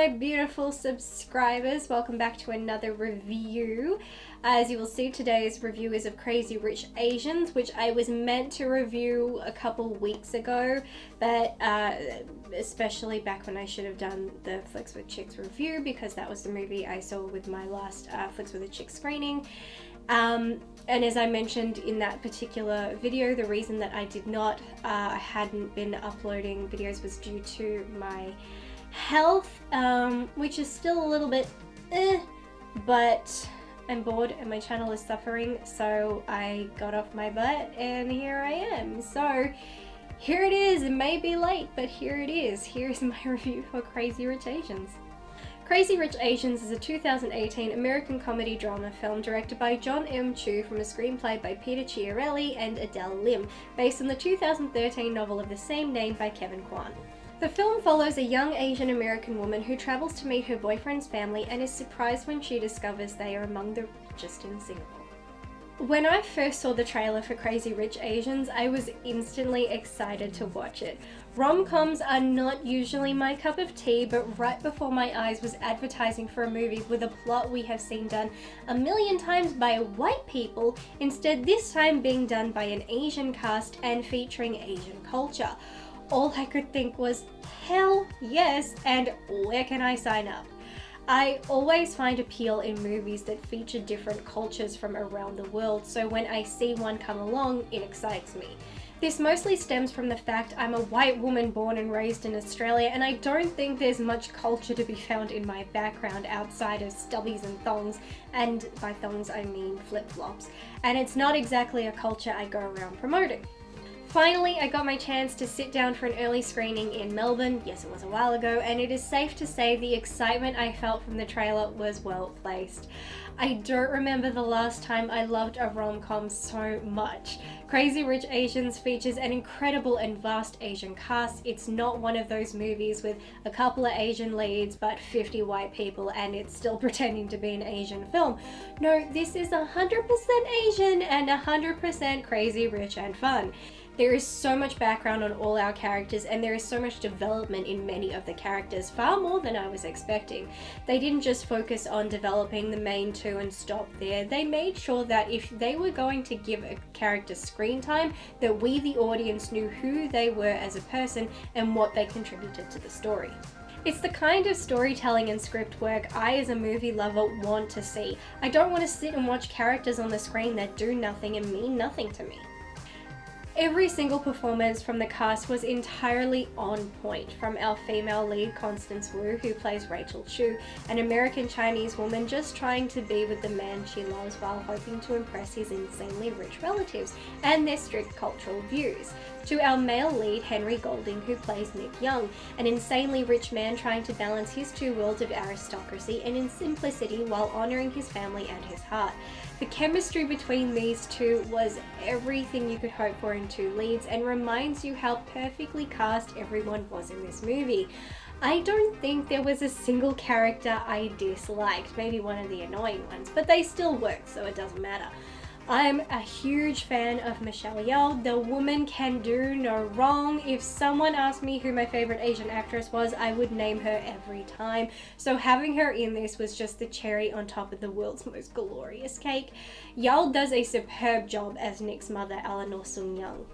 my beautiful subscribers, welcome back to another review. As you will see, today's review is of Crazy Rich Asians, which I was meant to review a couple weeks ago, but especially back when I should have done the Flicks with Chicks review, because that was the movie I saw with my last Flicks with a Chick screening. And as I mentioned in that particular video, the reason that I hadn't been uploading videos was due to my health, which is still a little bit but I'm bored and my channel is suffering, so I got off my butt and here I am. So here it is. It may be late, but here it is. Here's my review for Crazy Rich Asians. Crazy Rich Asians is a 2018 American comedy drama film directed by John M. Chu from a screenplay by Peter Chiarelli and Adele Lim, based on the 2013 novel of the same name by Kevin Kwan. The film follows a young Asian American woman who travels to meet her boyfriend's family and is surprised when she discovers they are among the richest in Singapore. When I first saw the trailer for Crazy Rich Asians, I was instantly excited to watch it. Rom-coms are not usually my cup of tea, but right before my eyes was advertising for a movie with a plot we have seen done a million times by white people, instead this time being done by an Asian cast and featuring Asian culture. All I could think was, hell yes, and where can I sign up? I always find appeal in movies that feature different cultures from around the world, so when I see one come along, it excites me. This mostly stems from the fact I'm a white woman born and raised in Australia, and I don't think there's much culture to be found in my background outside of stubbies and thongs, and by thongs I mean flip-flops, and it's not exactly a culture I go around promoting. Finally, I got my chance to sit down for an early screening in Melbourne. Yes, it was a while ago, and it is safe to say the excitement I felt from the trailer was well placed. I don't remember the last time I loved a rom-com so much. Crazy Rich Asians features an incredible and vast Asian cast. It's not one of those movies with a couple of Asian leads but 50 white people and it's still pretending to be an Asian film. No, this is 100% Asian and 100% crazy, rich and fun. There is so much background on all our characters, and there is so much development in many of the characters, far more than I was expecting. They didn't just focus on developing the main two and stop there. They made sure that if they were going to give a character screen time, that we the audience knew who they were as a person and what they contributed to the story. It's the kind of storytelling and script work I as a movie lover want to see. I don't want to sit and watch characters on the screen that do nothing and mean nothing to me. Every single performance from the cast was entirely on point, from our female lead Constance Wu, who plays Rachel Chu, an American Chinese woman just trying to be with the man she loves while hoping to impress his insanely rich relatives and their strict cultural views, to our male lead Henry Golding, who plays Nick Young, an insanely rich man trying to balance his two worlds of aristocracy and in simplicity while honouring his family and his heart. The chemistry between these two was everything you could hope for in two leads and reminds you how perfectly cast everyone was in this movie. I don't think there was a single character I disliked, maybe one of the annoying ones, but they still worked, so it doesn't matter. I'm a huge fan of Michelle Yeoh. The woman can do no wrong. If someone asked me who my favorite Asian actress was, I would name her every time. So having her in this was just the cherry on top of the world's most glorious cake. Yeoh does a superb job as Nick's mother, Eleanor Sung Young.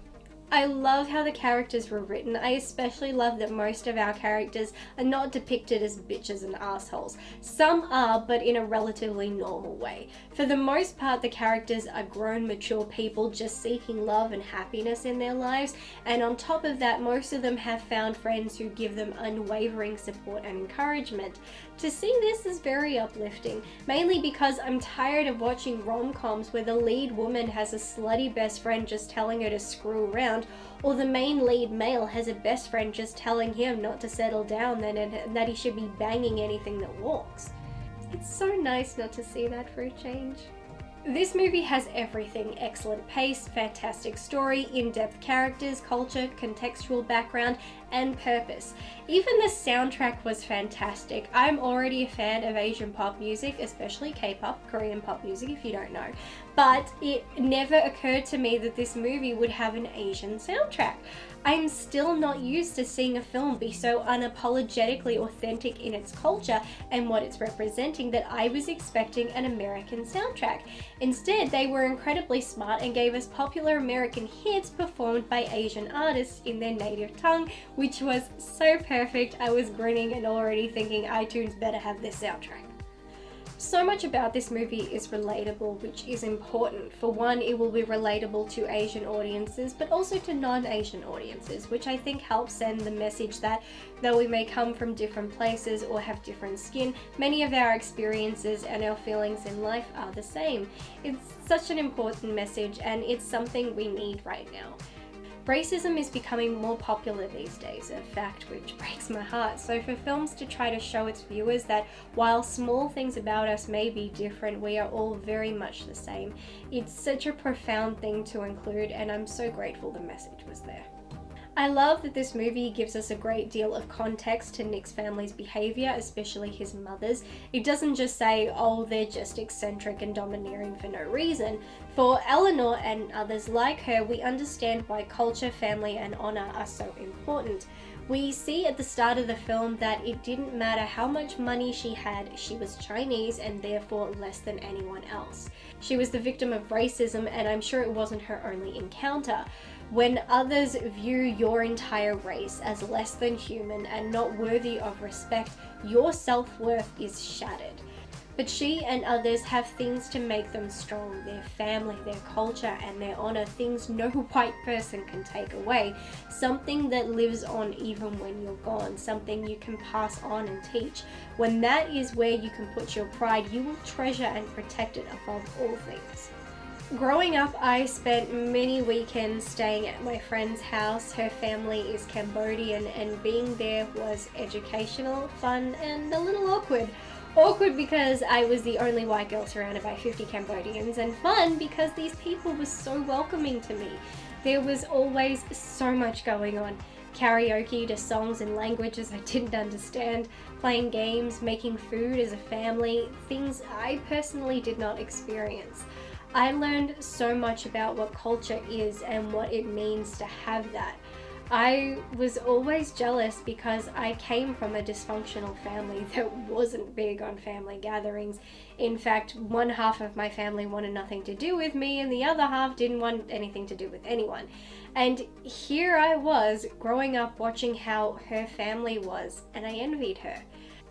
I love how the characters were written. I especially love that most of our characters are not depicted as bitches and assholes. Some are, but in a relatively normal way. For the most part, the characters are grown, mature people just seeking love and happiness in their lives, and on top of that, most of them have found friends who give them unwavering support and encouragement. To see this is very uplifting, mainly because I'm tired of watching rom-coms where the lead woman has a slutty best friend just telling her to screw around, or the main lead male has a best friend just telling him not to settle down and that he should be banging anything that walks. It's so nice not to see that for a change. This movie has everything: excellent pace, fantastic story, in-depth characters, culture, contextual background, and purpose. Even the soundtrack was fantastic. I'm already a fan of Asian pop music, especially K-pop, Korean pop music if you don't know. But it never occurred to me that this movie would have an Asian soundtrack. I'm still not used to seeing a film be so unapologetically authentic in its culture and what it's representing that I was expecting an American soundtrack. Instead, they were incredibly smart and gave us popular American hits performed by Asian artists in their native tongue, which was so perfect. I was grinning and already thinking iTunes better have this soundtrack. So much about this movie is relatable, which is important. For one, it will be relatable to Asian audiences, but also to non-Asian audiences, which I think helps send the message that though we may come from different places or have different skin, many of our experiences and our feelings in life are the same. It's such an important message, and it's something we need right now. Racism is becoming more popular these days, a fact which breaks my heart. So for films to try to show its viewers that while small things about us may be different, we are all very much the same. It's such a profound thing to include, and I'm so grateful the message was there. I love that this movie gives us a great deal of context to Nick's family's behaviour, especially his mother's. It doesn't just say, oh, they're just eccentric and domineering for no reason. For Eleanor and others like her, we understand why culture, family and honour are so important. We see at the start of the film that it didn't matter how much money she had, she was Chinese and therefore less than anyone else. She was the victim of racism, and I'm sure it wasn't her only encounter. When others view your entire race as less than human and not worthy of respect, your self-worth is shattered. But she and others have things to make them strong, their family, their culture and their honour, things no white person can take away, something that lives on even when you're gone, something you can pass on and teach. When that is where you can put your pride, you will treasure and protect it above all things. Growing up, I spent many weekends staying at my friend's house. Her family is Cambodian, and being there was educational, fun, and a little awkward. Awkward because I was the only white girl surrounded by 50 Cambodians, and fun because these people were so welcoming to me. There was always so much going on. Karaoke to songs in languages I didn't understand, playing games, making food as a family, things I personally did not experience. I learned so much about what culture is and what it means to have that. I was always jealous because I came from a dysfunctional family that wasn't big on family gatherings. In fact, one half of my family wanted nothing to do with me and the other half didn't want anything to do with anyone. And here I was growing up watching how her family was, and I envied her.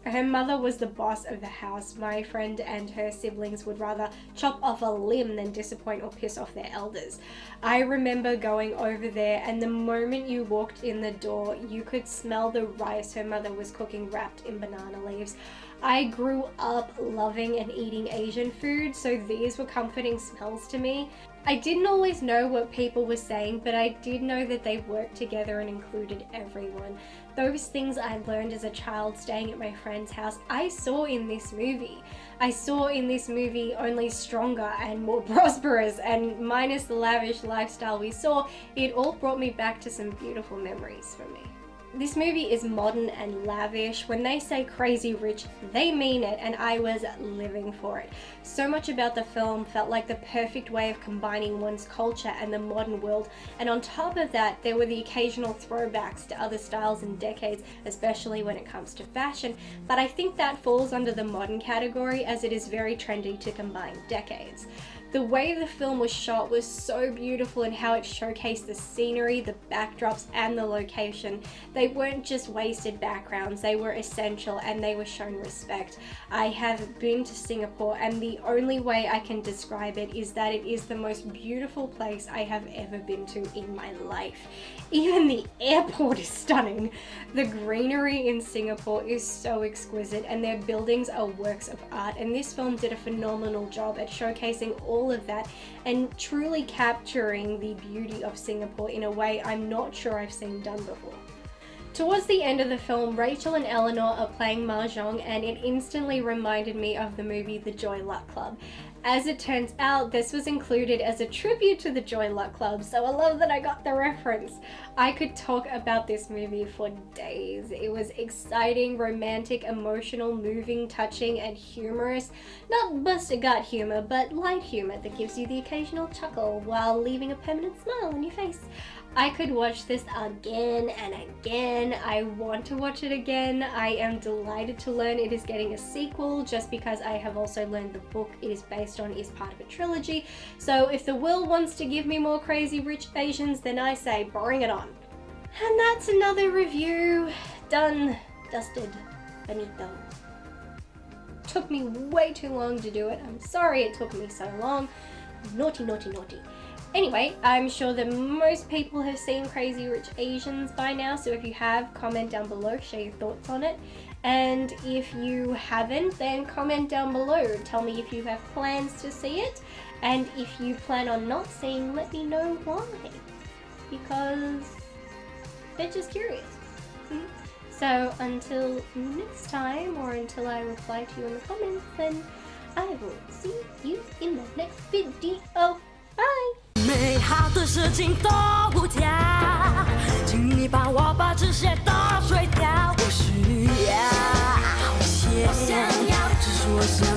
Her mother was the boss of the house. My friend and her siblings would rather chop off a limb than disappoint or piss off their elders. I remember going over there, and the moment you walked in the door, you could smell the rice her mother was cooking wrapped in banana leaves. I grew up loving and eating Asian food, so these were comforting smells to me. I didn't always know what people were saying, but I did know that they worked together and included everyone. Those things I learned as a child staying at my friend's house, I saw in this movie. I saw in this movie, only stronger and more prosperous, and minus the lavish lifestyle we saw, it all brought me back to some beautiful memories for me. This movie is modern and lavish. When they say crazy rich, they mean it, and I was living for it. So much about the film felt like the perfect way of combining one's culture and the modern world, and on top of that, there were the occasional throwbacks to other styles and decades, especially when it comes to fashion, but I think that falls under the modern category as it is very trendy to combine decades. The way the film was shot was so beautiful in how it showcased the scenery, the backdrops, and the location. They weren't just wasted backgrounds, they were essential and they were shown respect. I have been to Singapore, and the only way I can describe it is that it is the most beautiful place I have ever been to in my life. Even the airport is stunning. The greenery in Singapore is so exquisite, and their buildings are works of art, and this film did a phenomenal job at showcasing all of that and truly capturing the beauty of Singapore in a way I'm not sure I've seen done before. Towards the end of the film, Rachel and Eleanor are playing mahjong, and it instantly reminded me of the movie The Joy Luck Club. as it turns out, this was included as a tribute to the Joy Luck Club, so I love that I got the reference. I could talk about this movie for days. It was exciting, romantic, emotional, moving, touching, and humorous. Not bust-a-gut humor, but light humor that gives you the occasional chuckle while leaving a permanent smile on your face. I could watch this again and again. I want to watch it again. I am delighted to learn it is getting a sequel, just because I have also learned the book it is based on is part of a trilogy. So if the world wants to give me more Crazy Rich Asians, then I say bring it on. And that's another review. Done, dusted, finito. Took me way too long to do it. I'm sorry it took me so long. Naughty, naughty, naughty. Anyway, I'm sure that most people have seen Crazy Rich Asians by now, so if you have, comment down below, share your thoughts on it. And if you haven't, then comment down below. Tell me if you have plans to see it, and if you plan on not seeing, let me know why. Because they're just curious. So until next time, or until I reply to you in the comments, then I will see you in the next video. Bye! 美好的事情都无价，请你帮我把这些都水掉。我需要，我想要，只是我想。